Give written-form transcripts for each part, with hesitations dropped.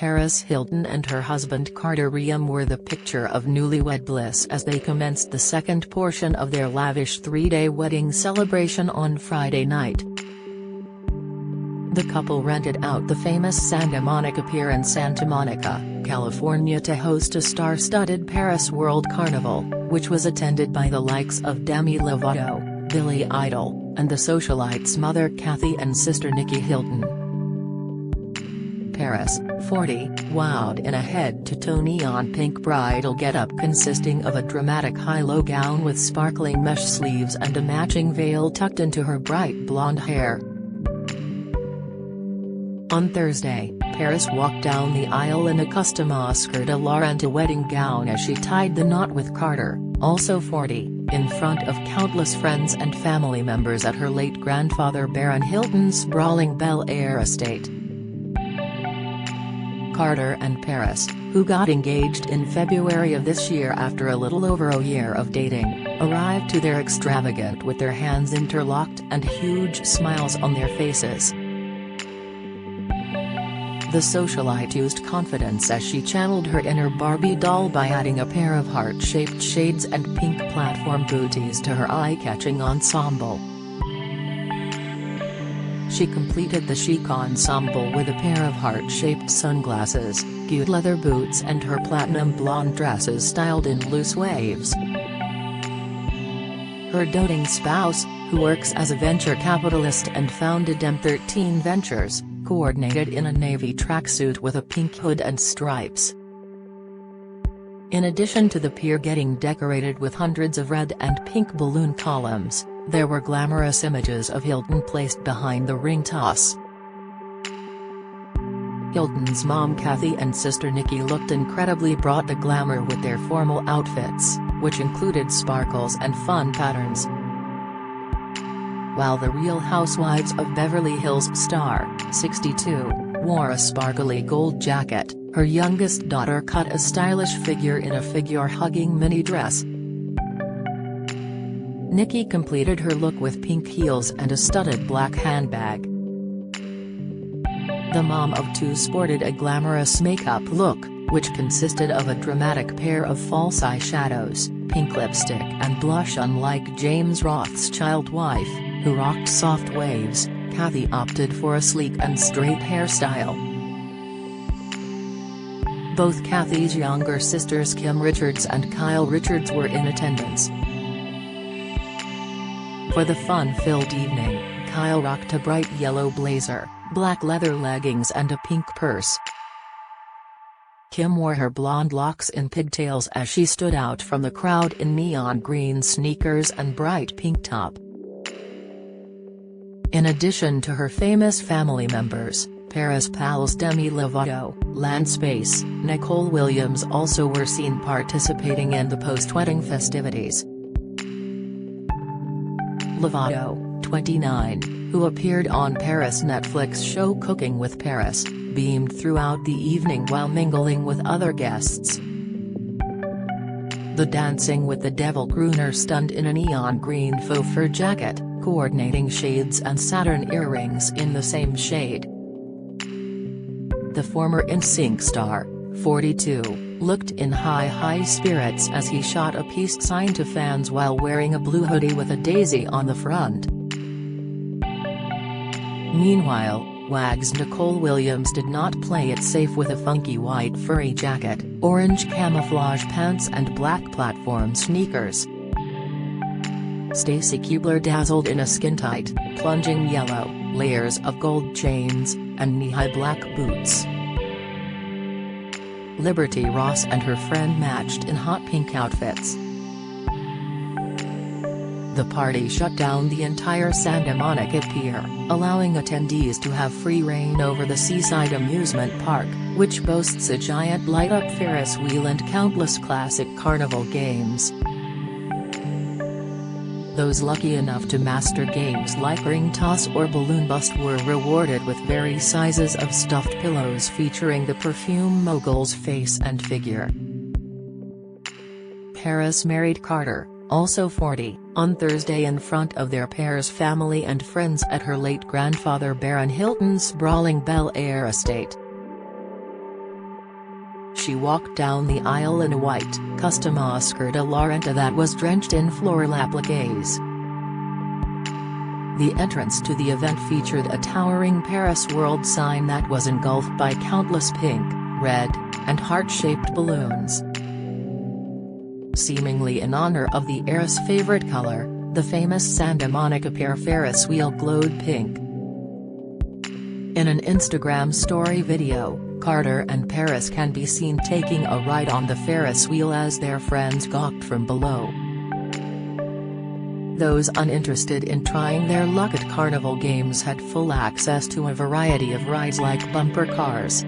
Paris Hilton and her husband Carter Reum were the picture of newlywed bliss as they commenced the second portion of their lavish three-day wedding celebration on Friday night. The couple rented out the famous Santa Monica Pier in Santa Monica, California to host a star-studded Paris World Carnival, which was attended by the likes of Demi Lovato, Billy Idol, and the socialites' mother Kathy and sister Nikki Hilton. Paris, 40, wowed in a head-to-toe neon pink bridal getup consisting of a dramatic high-low gown with sparkling mesh sleeves and a matching veil tucked into her bright blonde hair. On Thursday, Paris walked down the aisle in a custom Oscar de la Renta wedding gown as she tied the knot with Carter, also 40, in front of countless friends and family members at her late grandfather Baron Hilton's sprawling Bel Air estate. Carter and Paris, who got engaged in February of this year after a little over a year of dating, arrived to their extravagant with their hands interlocked and huge smiles on their faces. The socialite used confidence as she channeled her inner Barbie doll by adding a pair of heart-shaped shades and pink platform booties to her eye-catching ensemble. She completed the chic ensemble with a pair of heart-shaped sunglasses, cute leather boots and her platinum blonde dresses styled in loose waves. Her doting spouse, who works as a venture capitalist and founded M13 Ventures, coordinated in a navy tracksuit with a pink hood and stripes. In addition to the pier getting decorated with hundreds of red and pink balloon columns, there were glamorous images of Hilton placed behind the ring toss. Hilton's mom Kathy and sister Nikki looked incredibly brought the glamour with their formal outfits, which included sparkles and fun patterns. While the Real Housewives of Beverly Hills star, 62, wore a sparkly gold jacket, her youngest daughter cut a stylish figure in a figure-hugging mini dress. Nikki completed her look with pink heels and a studded black handbag. The mom of two sported a glamorous makeup look, which consisted of a dramatic pair of false eyeshadows, pink lipstick and blush. Unlike James Roth's child wife, who rocked soft waves, Kathy opted for a sleek and straight hairstyle. Both Kathy's younger sisters Kim Richards and Kyle Richards were in attendance. For the fun-filled evening, Kyle rocked a bright yellow blazer, black leather leggings and a pink purse. Kim wore her blonde locks in pigtails as she stood out from the crowd in neon green sneakers and bright pink top. In addition to her famous family members, Paris pals Demi Lovato, Lance Bass, Nicole Williams also were seen participating in the post-wedding festivities. Lovato, 29, who appeared on Paris' Netflix show Cooking with Paris, beamed throughout the evening while mingling with other guests. The Dancing with the Devil crooner stunned in a neon green faux fur jacket, coordinating shades and Saturn earrings in the same shade. The former NSYNC star, 42, looked in high spirits as he shot a peace sign to fans while wearing a blue hoodie with a daisy on the front. Meanwhile, WAG's Nicole Williams did not play it safe with a funky white furry jacket, orange camouflage pants and black platform sneakers. Stacy Keibler dazzled in a skin-tight, plunging yellow, layers of gold chains, and knee-high black boots. Liberty Ross and her friend matched in hot pink outfits. The party shut down the entire Santa Monica Pier, allowing attendees to have free reign over the seaside amusement park, which boasts a giant light-up Ferris wheel and countless classic carnival games. Those lucky enough to master games like ring toss or balloon bust were rewarded with various sizes of stuffed pillows featuring the perfume mogul's face and figure. Paris married Carter, also 40, on Thursday in front of their pair's family and friends at her late grandfather Baron Hilton's sprawling Bel Air estate. she walked down the aisle in a white, custom Oscar de la Renta that was drenched in floral appliques. The entrance to the event featured a towering Paris World sign that was engulfed by countless pink, red, and heart-shaped balloons. Seemingly in honor of the heiress' favorite color, the famous Santa Monica Pier Ferris wheel glowed pink. In an Instagram story video, Carter and Paris can be seen taking a ride on the Ferris wheel as their friends gawked from below. Those uninterested in trying their luck at carnival games had full access to a variety of rides like bumper cars.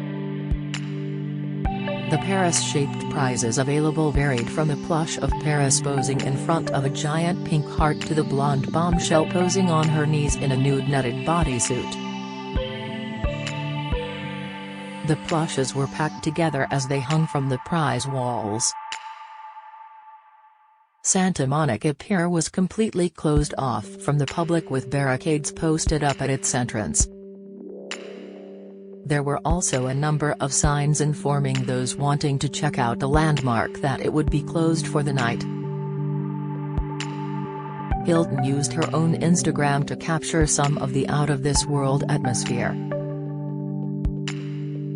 The Paris-shaped prizes available varied from the plush of Paris posing in front of a giant pink heart to the blonde bombshell posing on her knees in a nude netted bodysuit. The plushes were packed together as they hung from the prize walls. Santa Monica Pier was completely closed off from the public with barricades posted up at its entrance. There were also a number of signs informing those wanting to check out the landmark that it would be closed for the night. Hilton used her own Instagram to capture some of the out-of-this-world atmosphere.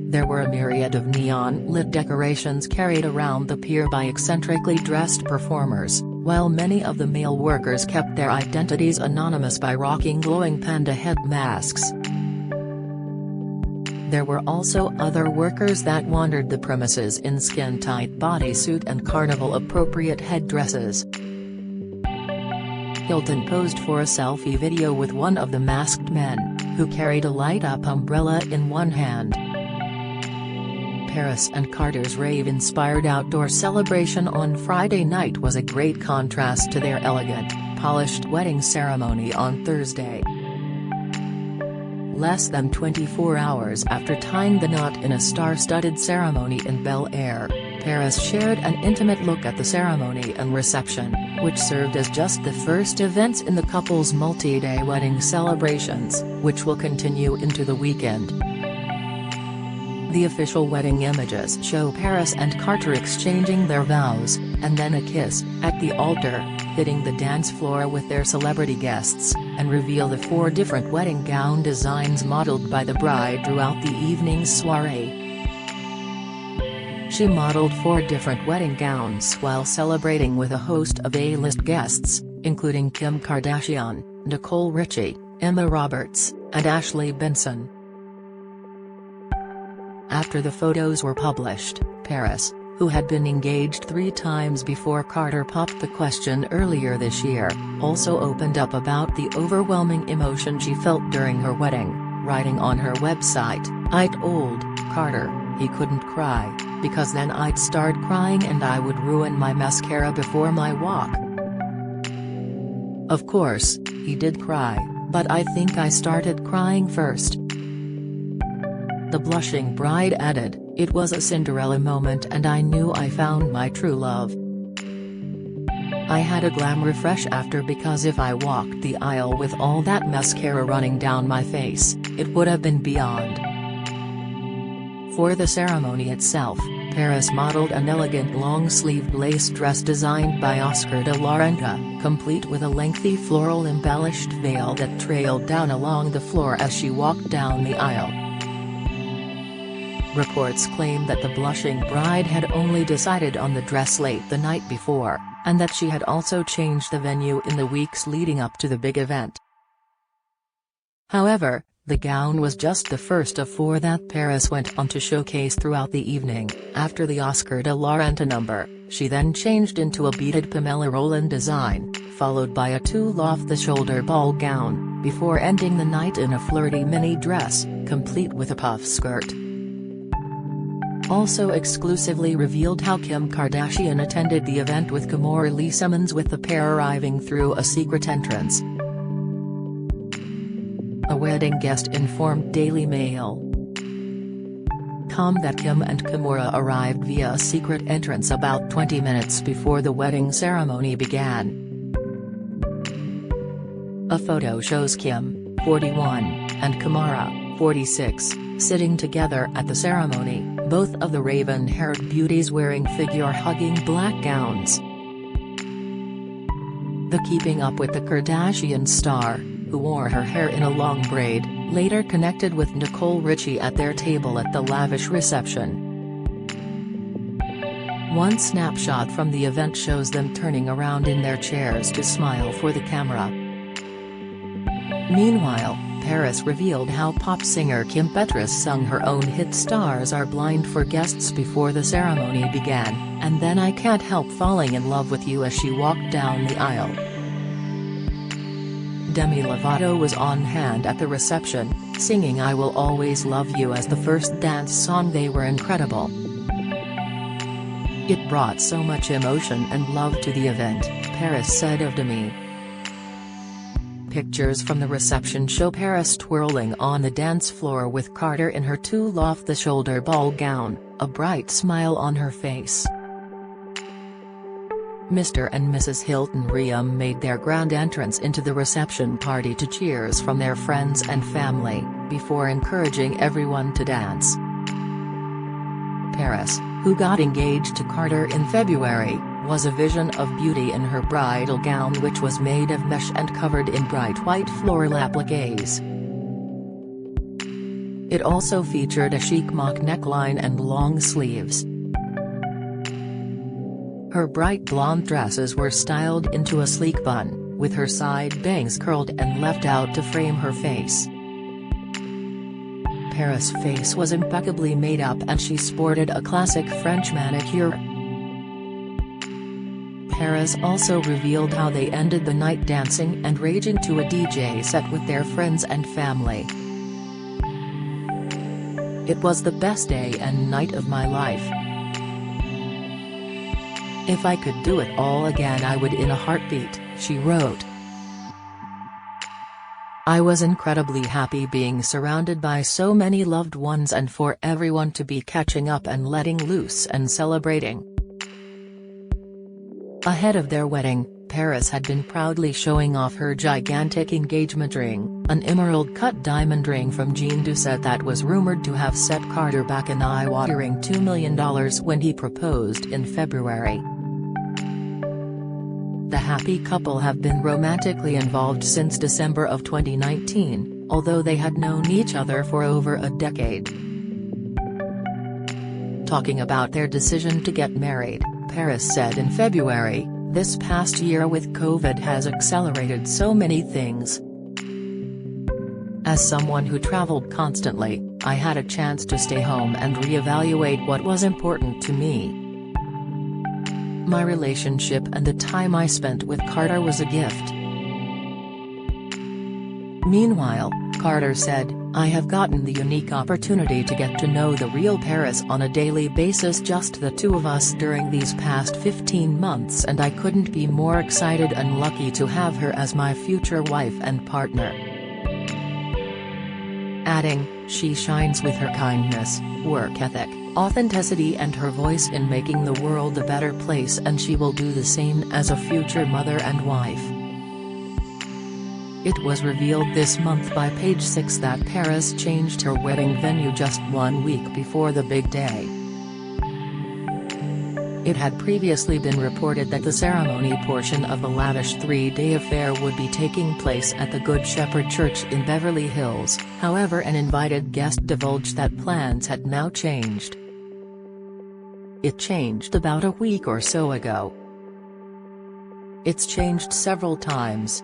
There were a myriad of neon-lit decorations carried around the pier by eccentrically dressed performers, while many of the male workers kept their identities anonymous by rocking glowing panda head masks. There were also other workers that wandered the premises in skin-tight bodysuit and carnival-appropriate headdresses. Hilton posed for a selfie video with one of the masked men, who carried a light-up umbrella in one hand. Paris and Carter's rave-inspired outdoor celebration on Friday night was a great contrast to their elegant, polished wedding ceremony on Thursday. Less than 24 hours after tying the knot in a star-studded ceremony in Bel Air, Paris shared an intimate look at the ceremony and reception, which served as just the first events in the couple's multi-day wedding celebrations, which will continue into the weekend. The official wedding images show Paris and Carter exchanging their vows, and then a kiss, at the altar, hitting the dance floor with their celebrity guests, and reveal the 4 different wedding gown designs modeled by the bride throughout the evening's soiree. She modeled 4 different wedding gowns while celebrating with a host of A-list guests, including Kim Kardashian, Nicole Richie, Emma Roberts, and Ashley Benson. After the photos were published, Paris, who had been engaged 3 times before Carter popped the question earlier this year, also opened up about the overwhelming emotion she felt during her wedding, writing on her website, "I told Carter he couldn't cry, because then I'd start crying and I would ruin my mascara before my walk." Of course, he did cry, but I think I started crying first. The blushing bride added, "It was a Cinderella moment and I knew I found my true love. I had a glam refresh after because if I walked the aisle with all that mascara running down my face, it would have been beyond." For the ceremony itself, Paris modeled an elegant long-sleeved lace dress designed by Oscar de la Renta, complete with a lengthy floral-embellished veil that trailed down along the floor as she walked down the aisle. Reports claim that the blushing bride had only decided on the dress late the night before, and that she had also changed the venue in the weeks leading up to the big event. However, the gown was just the first of 4 that Paris went on to showcase throughout the evening. After the Oscar de la Renta number, she then changed into a beaded Pamela Roland design, followed by a tulle off-the-shoulder ball gown, before ending the night in a flirty mini dress, complete with a puff skirt. Also exclusively revealed how Kim Kardashian attended the event with Kimora Lee Simmons, with the pair arriving through a secret entrance. A wedding guest informed Daily Mail that Kim and Kimora arrived via a secret entrance about 20 minutes before the wedding ceremony began. A photo shows Kim, 41, and Kimora, 46, sitting together at the ceremony, both of the raven-haired beauties wearing figure-hugging black gowns. The Keeping Up with the Kardashians star, who wore her hair in a long braid, later connected with Nicole Richie at their table at the lavish reception. One snapshot from the event shows them turning around in their chairs to smile for the camera. Meanwhile, Paris revealed how pop singer Kim Petras sung her own hit "Stars Are Blind" for guests before the ceremony began, and then "I Can't Help Falling in Love with You" as she walked down the aisle. Demi Lovato was on hand at the reception, singing "I Will Always Love You" as the first dance song. They were incredible. It brought so much emotion and love to the event, Paris said of Demi. Pictures from the reception show Paris twirling on the dance floor with Carter in her tulle off-the-shoulder ball gown, a bright smile on her face. Mr. and Mrs. Hilton Reum made their grand entrance into the reception party to cheers from their friends and family, before encouraging everyone to dance. Paris, who got engaged to Carter in February, was a vision of beauty in her bridal gown, which was made of mesh and covered in bright white floral appliques. It also featured a chic mock neckline and long sleeves. Her bright blonde dresses were styled into a sleek bun, with her side bangs curled and left out to frame her face. Paris' face was impeccably made up and she sported a classic French manicure. Paris also revealed how they ended the night dancing and raging to a DJ set with their friends and family. "It was the best day and night of my life. If I could do it all again, I would in a heartbeat," she wrote. "I was incredibly happy being surrounded by so many loved ones and for everyone to be catching up and letting loose and celebrating." Ahead of their wedding, Paris had been proudly showing off her gigantic engagement ring, an emerald-cut diamond ring from Jean Doucet that was rumored to have set Carter back an eye-watering $2 million when he proposed in February. The happy couple have been romantically involved since December of 2019, although they had known each other for over a decade. Talking about their decision to get married, Paris said in February, "This past year with COVID has accelerated so many things. As someone who traveled constantly, I had a chance to stay home and reevaluate what was important to me. My relationship and the time I spent with Carter was a gift." Meanwhile, Carter said, "I have gotten the unique opportunity to get to know the real Paris on a daily basis, just the two of us during these past 15 months, and I couldn't be more excited and lucky to have her as my future wife and partner." Adding, "She shines with her kindness, work ethic, authenticity and her voice in making the world a better place, and she will do the same as a future mother and wife." It was revealed this month by Page Six that Paris changed her wedding venue just 1 week before the big day. It had previously been reported that the ceremony portion of the lavish 3-day affair would be taking place at the Good Shepherd Church in Beverly Hills, however an invited guest divulged that plans had now changed. "It changed about a week or so ago. It's changed several times.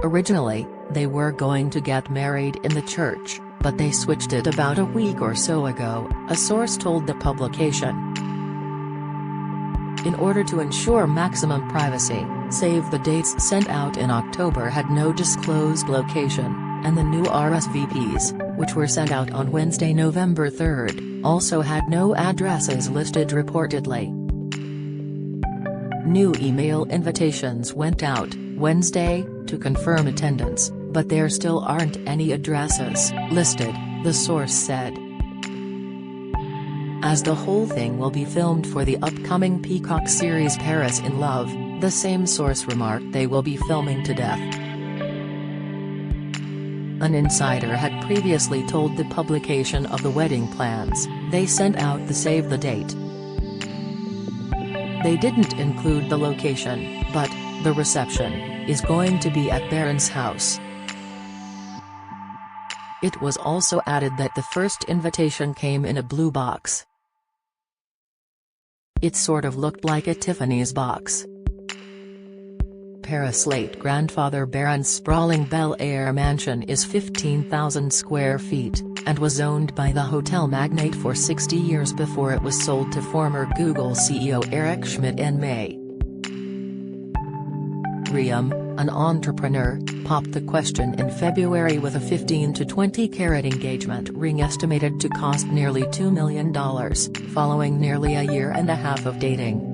Originally, they were going to get married in the church, but they switched it about a week or so ago," a source told the publication. In order to ensure maximum privacy, save the dates sent out in October had no disclosed location, and the new RSVPs, which were sent out on Wednesday, November 3rd, also had no addresses listed reportedly. New email invitations went out Wednesday to confirm attendance, but there still aren't any addresses listed, the source said. As the whole thing will be filmed for the upcoming Peacock series Paris in Love, the same source remarked they will be filming to death. An insider had previously told the publication of the wedding plans, they sent out the save the date. They didn't include the location, but the reception is going to be at Barron's house. It was also added that the first invitation came in a blue box. It sort of looked like a Tiffany's box. Paris late grandfather Barron's sprawling Bel Air mansion is 15,000 square feet, and was owned by the hotel magnate for 60 years before it was sold to former Google CEO Eric Schmidt in May. Reum, an entrepreneur, popped the question in February with a 15 to 20 carat engagement ring estimated to cost nearly $2 million, following nearly a year and a half of dating.